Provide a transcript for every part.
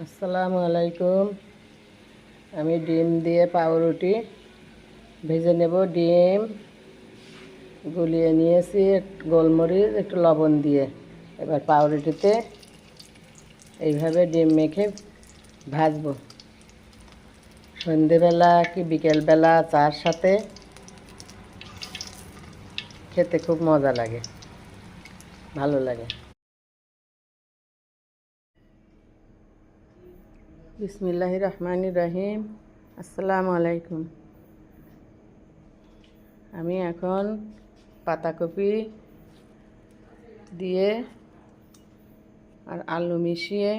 আসসালামু আলাইকুম। আমি ডিম দিয়ে পাউরুটি ভেজে নেব। ডিম গুলিয়ে নিয়েছি গোলমরিচ একটু লবণ দিয়ে। এবার পাউরুটিতে এইভাবে ডিম মেখে ভাজবো। সন্ধেবেলা কি বিকেলবেলা চার সাথে খেতে খুব মজা লাগে, ভালো লাগে। বিসমিল্লাহির রহমানির রহিম। আসসালামু আলাইকুম। আমি এখন পাতাকপি দিয়ে আর আলু মিশিয়ে,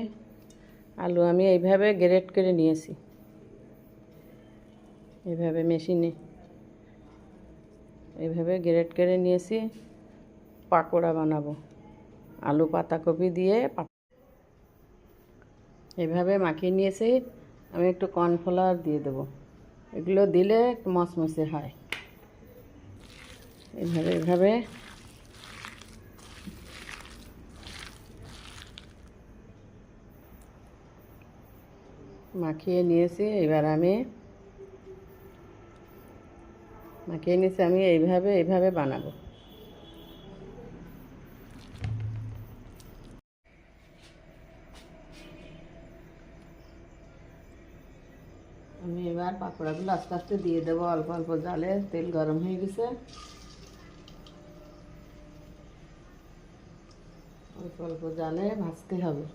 আলু আমি এইভাবে গ্রেট করে নিয়েছি, এইভাবে মেশিনে এইভাবে গ্রেট করে নিয়েছি। পাকোড়া বানাবো আলু পাতাকপি দিয়ে। এইভাবে মাখিয়ে নিয়েছি। আমি একটু কর্নফ্লাওয়ার দিয়ে দেবো, এগুলো দিলে একটু মচমচে হয়। এইভাবে এইভাবে মাখিয়ে নিয়েছি। এবার আমি এইভাবে বানাবো। আমি এবার পাকোড়াগুলো আস্তে আস্তে দিয়ে দেবো অল্প অল্প জালে। তেল গরম হয়ে গেছে, অল্প অল্প জালে ভাজতে হবে।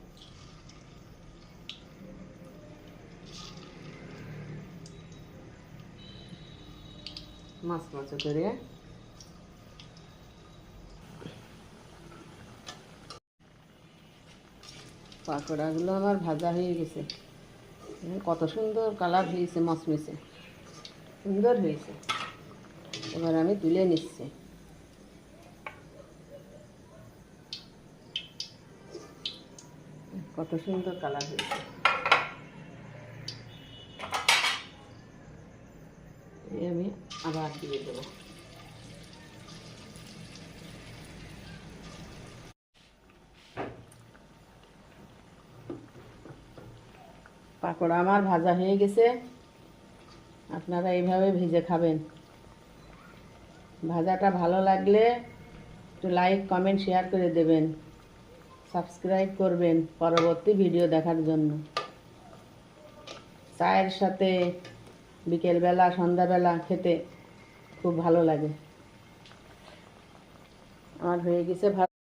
মাছ করে পাকোড়াগুলো আমার ভাজা হয়ে গেছে। কত সুন্দর কালার হয়েছে, মচমচে সুন্দর হয়েছে। এবার আমি তুলে নিচ্ছি। কত সুন্দর কালার হয়েছে। আমি আবার দিয়ে দেবো। পাকোড়া আমার ভাজা হয়ে গেছে। আপনারা এইভাবে ভেজে খাবেন। ভাজাটা ভালো লাগলে একটু লাইক কমেন্ট শেয়ার করে দেবেন, সাবস্ক্রাইব করবেন পরবর্তী ভিডিও দেখার জন্য। চায়ের সাথে বিকেলবেলা সন্ধ্যাবেলা খেতে খুব ভালো লাগে। আমার হয়ে গেছে ভাত।